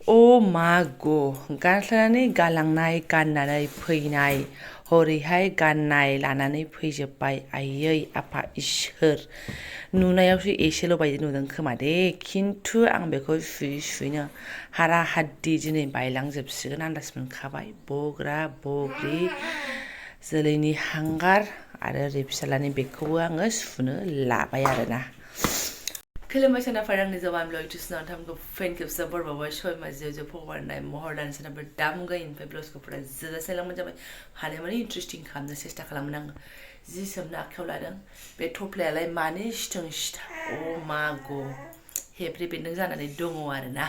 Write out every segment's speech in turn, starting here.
Oh my god, गानस्लायनानै गालांनाय गाननानै फैनाय हरैहाय गाननाय लानानै फैजोब्बाय आयै आफा इसोर नुनायावसो एसेल' बायदि नुदों खोमा दे खिन्थु आं बेखौ सुयैनो हारा हाद्दि दिनै बायलांजोबसिगोन आन्दाज मोनखाबाय बग्रा बग्रि जोलैनि हांगार आरो ओरै फिसालानि बेगखौबो आङो सुनो लाबाय आरोना खुलुमबाय सोनाफोर आंनि जबानब्लग इउटुब थामखौ फेन खेबसे बरबावबाय सय माजियाव फगबारनाय महर दान सोनाफोर दामगैनिफ्राय ब्लाउसखौफोरा जोजासेलांबाय जाबाय हानायमानि इन्ट्रेस्टिं खालामनो सेस्था खालामोन आङो जि सोमनो आखायाव लादों बे थफ्लायालाय मानो सिथों सिथा अ मा ग हेब्रे बेन्दों जानानै दङ आरोना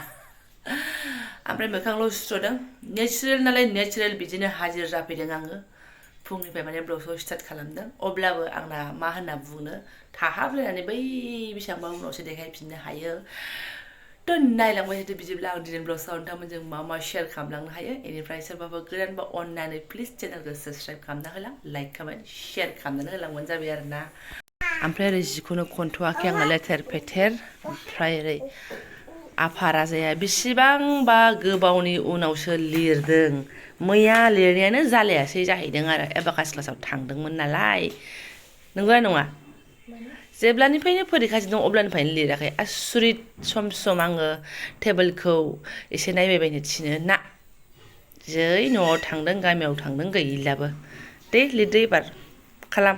ओमफ्राय मोखांल' सुस्र'दों नेचारेल नालाय नेचारेल बिदिनो हाजिर जाफैदों आङो फुंनिफ्राय माने ब्लगखौ स्टार्ट खालामदों अब्लाबो आंना मा होनना बुंनो थाहाबलायनानै बै बेसेबांबा उनावसो देखायफिननो हायो थ' नायलांबाय थादो बिदिब्ला आं दिनै ब्लगआव नोंथांमोनजों मा मा शेयार खालामलांनो हायो बेनिफ्राय सोरबाफोर गोदानबा अननानै प्लिज चेनेलखौ साबस्क्राइब खालामना होलां लाइक कमेन्ट शेयार खालामनानै होलांबानो जाबाय आरोना ओमफ्राय ओरै जिखौनो खनथ'वाखै आङो लेथेर फेथेर ओमफ्राय ओरै आफा राजाया बेसेबांबा गोबावनि उनावसो लिरदों मैया लिरनायानो जालायासै जाहैदों आरो एबाकास क्लासाव थांदोंमोन नालाय नंगौना नङा जेब्लानिफ्रायनो फरिखाजों दं अब्लानिफ्रायनो लिराखै आसुरित सम आङो टेबोलखौ एसे नायबायबायनो थिनो ना जै न'आव थांदों गामियाव थांदों गैलाबो दे लिरदो एबार खालाम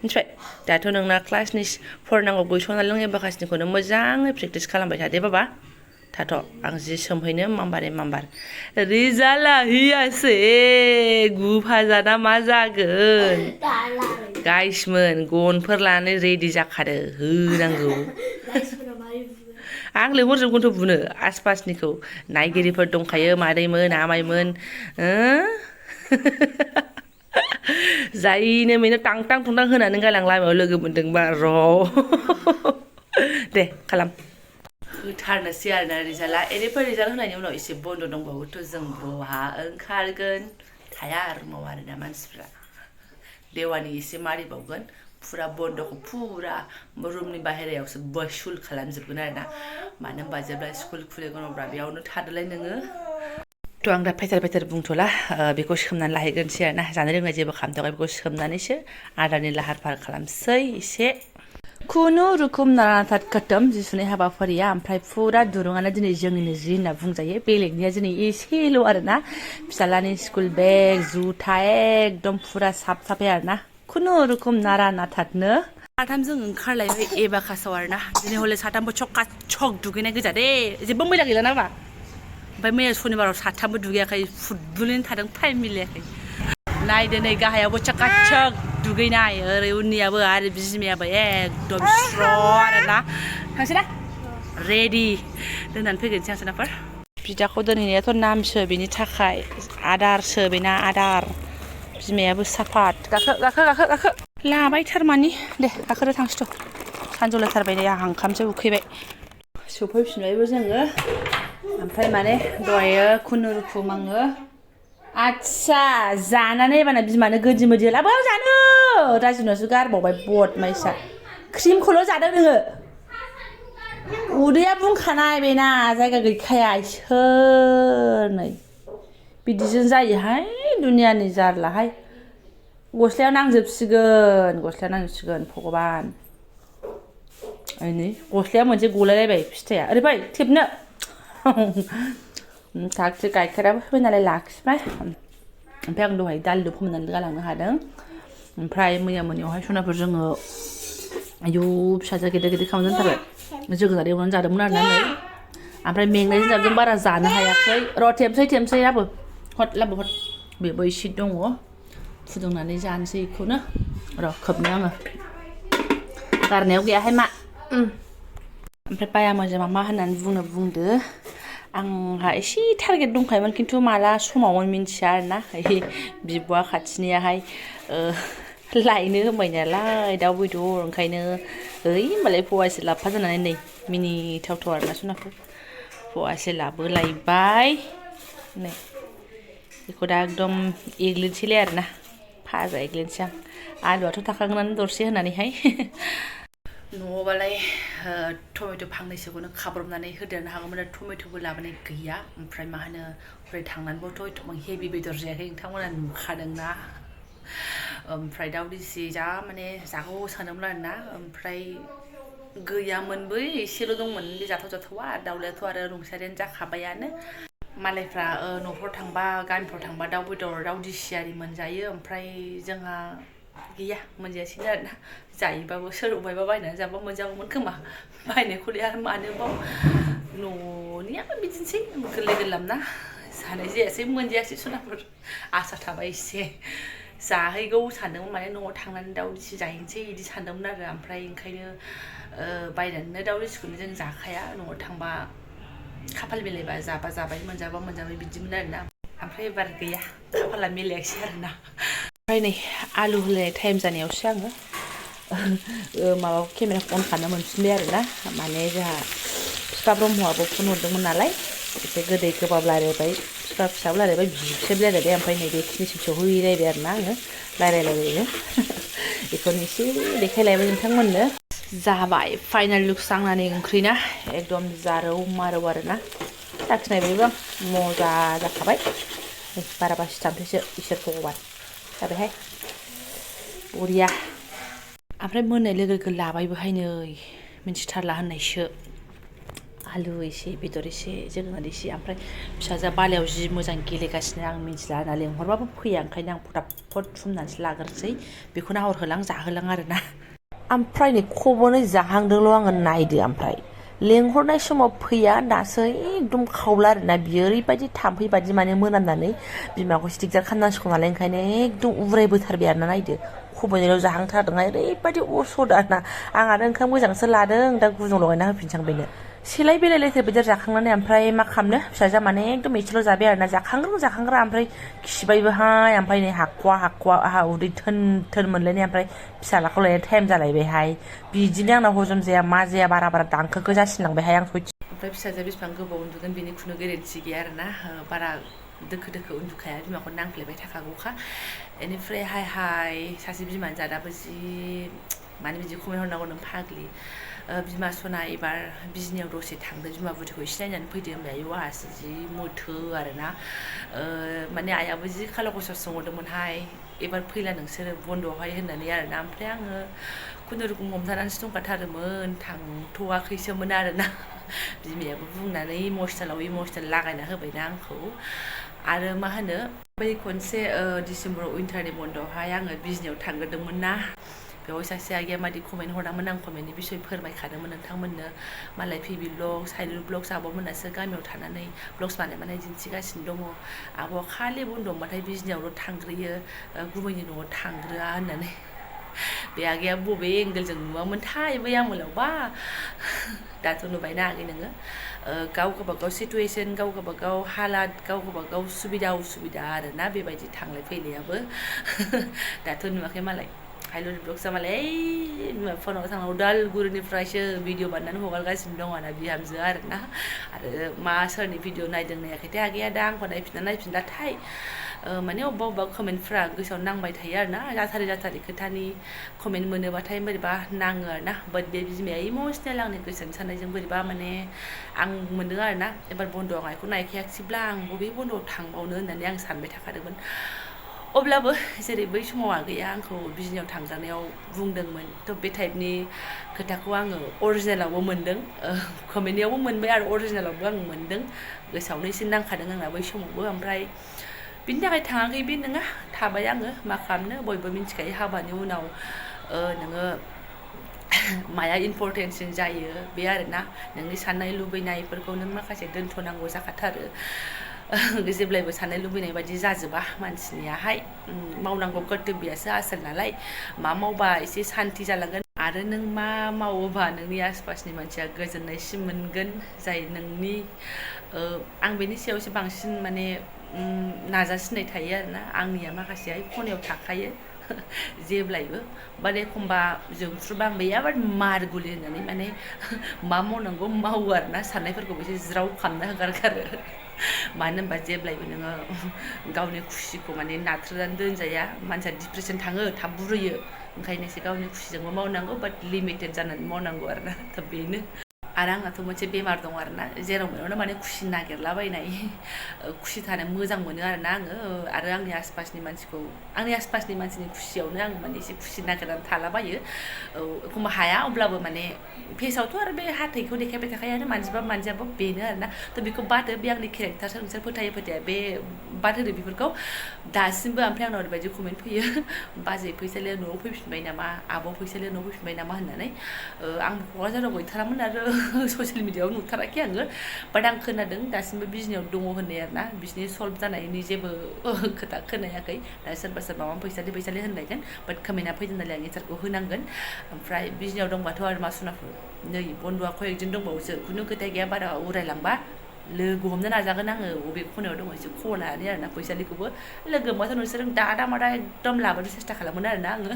मिथिबाय दाथ' नोंना क्लासनि फरायनांगौ गैथ'वा नों एबाकासनिखौनो मोजाङै प्रेक्टिस खालामबाय थादे बाबा थाथ' आं जि सोमहैनो माम्बारे माम्बार रिजाल्टआ हियासै 9 ना मा जागोन गाइसमोन गनफोर लानानै रेडि जाखादो होनांगौ आं लिंहरजोबगोनथ' बुनो आसपासनिखौ नायगिरिफोर दंखायो मादैमोन आमाइमोन जायनो बेनो टां टुंटां होनानै गालां लामायाव लोगो मोनदोंबा र' दे खालाम होथारनोसै आरोना रिजाल्टआ एनिफ्राय रिजाल्ट होनायनि उनाव एसे बन्द' दंबावोथ' जों बहा ओंखारगोन थाया रुमाव आरोना मानसिफ्रा देवानि एसे मारिबावगोन फुरा बन्द'खौ फुरा रुमनि बाहेरायावसो बसुल खालामजोबगोन आरोना मानो होनबा जेब्ला स्कुल खुलिगोन अब्ला बेयावनो थादोलाय नोङो थ' आं दा फेथेर बुंथ'ला बेखौ सोमनानै लाहैग्रोनोसै आरोना जानो लोंनाय जेबो खालामथ'वाखै बेखौ सोमनानैसो आदारनि लाहार फाहार खालामसै एसे खुनुरुखुम नारानाथा खतम जि सुनाय हाबाफारिया ओमफ्राय फुरा दुरुङानो दिनै जोंनिनो जि होनना बुंजायो बेलेगनिया दिनै एसेल' आरोना फिसालानि स्कुल बेग जुथा एकदम फुरा साफाय आरोना खुनुरुखुम नारानाथानो साथामजों ओंखारलायबाय एबाकासाव आरोना दिनै हले साथामबो चक्का चक दुगैनाय गोजा दे जेबो मैला गैला नामा ओमफ्राय मैया सनिबाराव साथामबो दुगैयाखै फुटबलैनो थादों टाइम मिलायाखै नायदो नै गाहायावबो चक्का चक दुगैनाय ओरै उननियाबो आरो बिमायाबो एकदम स्र' आरोना थांसै ना रेडि दोननानै फैगोनसै आं सोनाफोर बिदाखौ दोनहैनायाथ' नामसो बेनि थाखाय आदारसो बेना आदार बिमायाबो साफात गाखो लाबाय थारमानि दे गाखोदो थांसैथ' सानजौलायथारबाय दे आं ओंखामसो उखैबाय सफैफिनबायबो जोङो ओमफ्राय माने दहायो खुनुरुखुम आङो आदसा जानानै एबाना बिमानो गोदि मोदि लाबोआव जानो राजिनावसो गारबावबाय बदमाइसा क्रिमखौल' जादों नोङो उदैया बुंखानाय बेना जायगा गैखाया इसोर नै बिदिजों जायोहाय दुनियानि जारलाहाय गस्लायाव नांजोबसिगोन भगबान नै गस्लाया मोनसे गलायलायबाय फिथाइया ओरै फै थेबनो थागथि गाइखेराबो होबाय नालाय लाखिबाय ओमफ्राय आं दहाय दालिल' फोमोननानै गालांनो हादों ओमफ्राय मैया मोनायावहाय सनाफोर जोङो आयौ फिसाजोआ गेदेर खालामना दोनथारबाय जोगोनार एवनानै जादोंमोन आरोना नै ओमफ्राय मेंनायजों जाबजों बारा जानो हायाखै र' थेबसै हट बेबो एसे दङ फुदुंनानै जानोसै बेखौनो र' खोबनो आङो गारनायाव गैयाहाय मा ओमफ्राय बाया मोजां मा होननानै बुंदो आंहा एसे टारगेट दंखायोमोन खिन्थु माला समावमोन मिन्थिया आरोना बिब'आ खाथिनियाहाय लायनो होबाय नालाय दाउ बेदर ओंखायनो होमबालाय फवासे लाबोफा जानानै नै मिनिथावथाव आरोना सनाफोर फवासे लाबोलायबाय नै बेखौ दा एकदम एग्लिनोसैलाय आरोना फाजा एग्लिनोसै आं आलुआथ' थाखागोनानो दरसे होनानैहाय न'आवबालाय टमेट' फांनैसोखौनो खाब्रबनानै होदेरनो हागौमोन आरो टमेट'बो लाबोनाय गैया ओमफ्राय मा होनो ओमफ्राय थांनानैबोथ' एथबां हेभि बेदर जायाखै नोंथांमोना नुखादोंना ओमफ्राय दाउ दिसि जा माने जागौ सानदोंमोन आरोना ओमफ्राय गैयामोनबो एसेल' दंमोन बे जाथावा दाउलायाथ' आरो रुंसारियानो जाखाबायानो मालायफ्रा न'फ्राव थांबा गामिफ्राव थांबा दाउ बेदर दाउ दिसि आरि मोनजायो ओमफ्राय जोंहा गैया मोनजायासै आरोना जायोबाबो सोरबायबा बायनानै जाबा मोनजागौमोन खोमा बायनायखौलाय आरो मानोबाव न'निया बिदिनोसै गोरलै गोरलाम ना जानाय जायासै मोनजायासै सनाफोर आसा थाबाय एसे जाहैगौ सानदोंमोन माने न'आव थांनानै दाउ दिसि जाहैनोसै बिदि सानदोंमोन आरो ओमफ्राय ओंखायनो बायनानैनो दाउ दिसिखौनो जों जाखाया न'आव थांबा खाफाल मिलायबा जाबा जाबाय मोनजाबा मोनजाबाय बिदिमोन आरोना ओमफ्राय एबार गैया खाफाला मिलायाखिसै आरोना ओमफ्राय नै आलु होलायनाय टाइम जानायावसो आङो माबा केमेराखौ अन खालामना मोनफिनबाय आरोना माने जोंहा बिफा ब्रह्मआबो फन हरदोंमोन नालाय एसे गोदै गोबाब रायलायबाय बिफा फिसाबो रायलायबाय बिबोसोबो रायलायबाय ओमफ्राय नै बेखिनिसिम सहैलायबाय आरोना आङो रायलायलायबायनो बेखौनो एसे देखायलायबाय नोंथांमोननो जाबाय फाइनाल लुक सांनानै ओंख्रिना एकदम जारौ मारौ आरोना साखिनायबायबो आं मजा जाखाबाय बारा बासिथामसैसो इसोर भगबान जाबायहाय बरिया ओमफ्राय मोननाय लोगो लोगो लाबायबोहाय नै मिन्थिथारला होननायसो आलु एसे बेदर एसे जोगोनार एसे ओमफ्राय फिसाजोआ बालायाव जि मोजां गेलेगासिनो आं मिन्थिला होनना लेंहरबाबो फैया ओंखायनो आं फटाफट थुमनानैसो लाग्रोसै बेखौ नाहरहोलां जाहोलां आरोना ओमफ्राय नै खबनै जाहांदोंल' आङो नायदो ओमफ्राय लेंहरनाय समाव फैया दासो एकदम खावला आरोना बियो ओरैबायदि थाम्फै बादि माने मोनामनानै बिमाखौ दिगदार खालामनांसिगौ नालाय ओंखायनो एकदम उरायबोथारबाय आरोना नायदो खबनैल' जाहांथारदोंहाय ओरैबायदि असदाना आं आरो ओंखाम मोजांसो लादों दा गुदुं लगायना होफिनसां बेनो सेलाय बेलाय लेथेर बेदेर जाखांनानै ओमफ्राय मा खालामनो फिसाजोआ माने एकदम एसेल' जाबाय आरोना जाखांग्रा ओमफ्राय खिबायबोहाय ओमफ्राय नै हाखवा आहा उदै थोन थोन मोनलायनाय ओमफ्राय फिसालाखौ लायनो टाइम जालायबायहाय बिदिनो आंनाव हजम जाया मा जाया बारा दांखोखो जासिनलांबायहाय आं ओमफ्राय फिसाजोआ बेसेबां गोबाव उन्दुगोन बेनि खुनु गेरेन्थि गैया आरोना बारा दोखो उन्दुखाया बिमाखौ नांफ्लेबाय थाखागौखा बेनिफ्राय हाय सासे बिमानि जादाबो जि माने बिदि कमेन्ट हरनांगौ नों फाग्लि बिमा सना एबार बिजनियाव दसे थांदो बिमा बुदिखौ एसे नायनानै फैदो होनबाय आयौ आहासो जि मोथो आरोना माने आइयाबो जि खाला खसा सोंहरदोंमोनहाय एबार फैला नोंसोरो बन्द'आवहाय होननानै आरोना ओमफ्राय आङो खुनुरुखुम हमथानानैसो दंखाथारोमोन थांथ'वाखैसोमोन आरोना बिमायाबो बुंनानै इमसनेल लागायना होबायना आंखौ आरो मा होनो बै खनसे डिसेम्बराव उइन्टारनि बन्द'आवहाय आङो बिजनियाव थांग्रोदोंमोन ना बेवहाय सासे आइया मादि कमेन्ट हरदोंमोन आं कमेन्टनि बिसय फोरमायखादोंमोन नोंथांमोननो मालाय पिबि ब्लग साइलुर ब्लग्स आब'मोनासो गामियाव थानानै ब्लग्स बानाय दिन्थिगासिनो दङ आब'आ खालि बन्द' मोनबाथाय बिजनियावल' थांग्रोयो गुबैनि न'आव थांग्रोआ होननानै बे आगैया बबे एंगेलजों नुवामोनथाय बै आमोलावबा दाथ' नुबायना आगै नोङो गाव गावबागाव सिटुवेसन गाव गावबागाव हालाद गाव गावबागाव सुबिदा उसुबिदा आरोना बेबायदि थांलाय फैलायाबो दाथ' नुवाखै मालाय हाइलुर ब्लग्सआ मालाय फनाव थांनांगौ उदालगुरिनिफ्रायसो भिडिअ बानायनानै हगारगासिनो दङ आंना बिहामजोआ आरोना आरो मा सोरनि भिडिअ नायदों नायाखैथाय आगैया दा आंखौ नायफिनलाथाय माने अबेबा कमेन्टफ्रा गोसोआव नांबाय थायो आरोना जाथारि खोथानि कमेन्ट मोनोबाथाय बोरैबा नाङो आरोना बाट बे बिमाया इमसनेल आंनि गोसोनि साननायजों बोरैबा माने आं मोनदों आरोना एबार बन्द'आव आइखौ नायखायाखिसैब्ला आं बबे बन्द'आव थांबावनो होननानै आं सानबाय थाखादोंमोन अब्लाबो जेरै बै समाव आगैया आंखौ बिजनियाव थांजानायाव बुंदोंमोन थ' बे टाइपनि खोथाखौ आङो अरिजिनेलावबो मोनदों कमेन्टनियावबो मोनबाय आरो अरिजिनेलावबो आं मोनदों गोसोआवनो एसे नांखादों आंना बै समावबो ओमफ्राय बिनि थाखाय थाङाखै बे नङा थाबाय आङो मा खालामनो बयबो मिन्थिखायो हाबानि उनाव नोङो माया इम्परटेन्टसिन जायो बे आरोना नोंनि साननाय लुबैनायफोरखौ नों माखासे दोनथ'नांगौ जाखाथारो जेब्लायबो साननाय लुबैनाय बायदि जाजोबा मानसिनियाहाय मावनांगौ कर्तब्यआसो आसोल नालाय मा मावबा एसे सान्ति जालांगोन आरो नों मा मावोबा नोंनि आसपासनि मानसिया गोजोननायसिम मोनगोन जाय नोंनि आं बेनि सायावसो बांसिन माने नाजासिननाय थायो आरोना आंनिया माखासेहाय खनायाव थाखायो जेब्लायबो बाट एखमबा जोंफ्रुबांबाय आबाद मारगुलि होननानै माने मा मावनांगौ मावो आरोना साननायफोरखौबो एसे ज्राव खालामना होगारगारो मानो होनबा जेब्लायबो नोङो गावनि खुसिखौ माने नाथ्रोदनानै दोनजाया मानसिया डिप्रेसन थाङो थाब बुरैयो ओंखायनो एसे गावनि खुसिजोंबो मावनांगौ बाट लिमिटेड जानानै मावनांगौ आरोना दा बेनो आरो आंनाथ' मोनसे बेमार दं आरोना जेराव मेरावनो माने खुसि नागिरलाबायनाय खुसि थानो मोजां मोनो आरोना आरो आंनि आसपासनि मानसिनि खुसियावनो आं माने एसे खुसि नागिरनानै थालाबायो एखमबा हाया अब्लाबो माने फेसावथ' आरो बे हाथायखौ देखायबाय थाखायो मानसिबा मानसियाबो बेनो आरोना थ' बेखौ बादो बे आंनि केरेक्टारसो नोंसोर फोथायो फोथाया बे बाद होदो बेफोरखौ दासिमबो ओमफ्राय आंनाव ओरैबायदि कमेन्ट फैयो बाजै फैसालिया न'आव फैफिनबाय नामा आब' फैसालिया न'आव फैफिनबाय नामा होननानै आं क'क्राझाराव गैथारामोन आरो ससियेल मिडियाआव नुथाराखै आङो बाट आं खोनादों दासिमबो बिजनियाव दङ होननाय आरोना बिसिनि सल्भ जानायनि जेबो खोथा खोनायाखै दा सोरबा सोरबा माबा फैसालि होनलायगोन बाट कमेन्टआ फैदों नालाय आं एन्सारखौ होनांगोन ओमफ्राय बिजनियाव दंबाथ' आरो मा सुनाफोर नै बन्द'आ खयदिन दंबावोसो खुनु खोथा गैया बारा उरायलांबा लोगो हमनो नाजागोन आङो बबे खनायाव दङ एसे खबर लानानै आरोना फैसालिखौबो लोगो हमबाथ' नोंसोर दादा एकदम लाबोनो सेस्था खालामोन आरोना आङो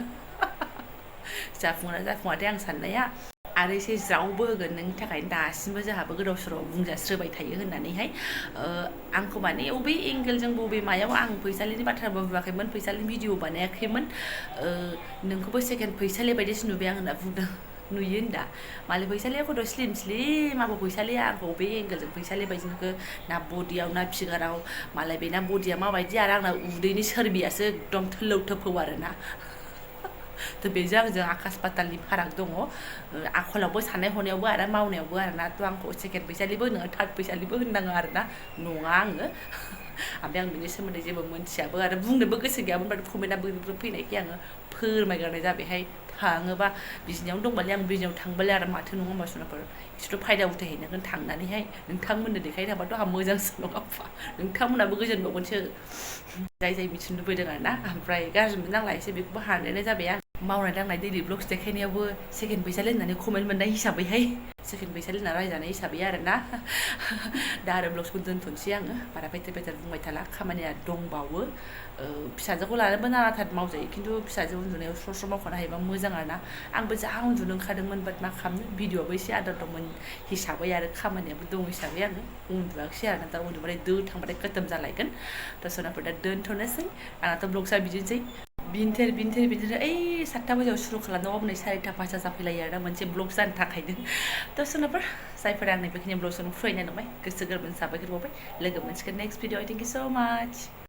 जाफुङा जाफुङाथाय आं साननाया आरो एसे ज्रावबो होगोन नोंनि थाखाय दासिमबो जोंहाबो गोदाव सोराव बुंजास्रोबाय थायो होननानैहाय आंखौ माने बबे एंगेलजों बबे मायाव आं फैसालिनि बाथ्राबो बुङाखैमोन फैसालिनि भिडिअ बानायाखैमोन नोंखौबो सेकेन्ड फैसालि बायदिसो नुबाय आं होनना बुंदों नुयो होनदा मालाय फैसालिया खथ' स्लिम आंबो फैसालिया आंखौ बे एंगेलजों फैसालि बायदि नुखो ना बडियाव ना फिगाराव मालाय बेना बडिया माबायदि आरो आंना उदैनि सोरबियासो एकदम थोलौ थोफौ आरोना थ' बेजों आंजों आकाश पातालनि फाराग दङ आखलावबो साननाय हनायावबो आरो मावनायावबो आरोना थ' आंखौ सेकेन्ड फैसालिबो होनो थार्ड फैसालिबो होननाङा आरोना नङा आङो ओमफ्राय आं बिनि सोमोन्दै जेबो मोनथियाबो आरो बुंनोबो गोसो गैयामोन बाट कमेन्टआ बोरैबा फैनायखाय आङो फोरमायग्रोनाय जाबायहाय थाङोबा बिजनियावनो दंबालाय आं बिजनियाव थांबालाय आरो माथो नङा होमबा सुनाफोर इसोरथ' फायदा उथायहैनांगोन थांनानैहाय नोंथांमोननो देखायनो थांबाथ' आंहा मोजांसो नङा होमबा नोंथांमोनाबो गोजोनबावगोनसो जाय मिथिनो लुबैदों आरोना ओमफ्राय गाज्रि मोननांला एसे बेखौबो हानायनाय जाबाय आं मावनाय दांनाय दैलि ब्लग्स देखायनायावबो सेकेन्ड फैसालि होननानै कमेन्ट मोननाय हिसाबैहाय सेकेन्ड फैसालि होनना रायजानाय हिसाबै आरोना दा आरो ब्लग्सखौ दोनथ'नोसै आङो बारा बेथेर बुंबाय थाला खामानिया दंबावो फिसाजोखौ लानोबो नानाथार मावजायो खिन्थु फिसाजो उन्दुनायाव स्र' मावखानो हायोबा मोजां आरोना आंबो जा उन्दुनो ओंखारदोंमोन बाट मा खालामनो भिडिअआबो एसे आदार दंमोन हिसाबै आरो खामानियाबो दं हिसाबै आङो उन्दुआखिसै आरोना दा उन्दुबाथाय थांबाथाय खतम जालायगोन दा सोनाफोर दा दोनथ'नोसै आंनाथ' ब्लग्सआ बिदिनोसै बिनथेर ओइ 7टा बाजियाव सुरु खालामदोंबाबो नै 4टा 5टा जाफैलायो आरोना मोनसे ब्लग जानो थाखायनो थ' सोनाफोर जायफोरा आंनि बेखिनि ब्लग्सखौ फरायनाय दंबाय गोसो गोरबोनि साबायखर बावबाय लोगो मोनसिगोन नेक्स्ट भिडिअ थेंक इउ स' माच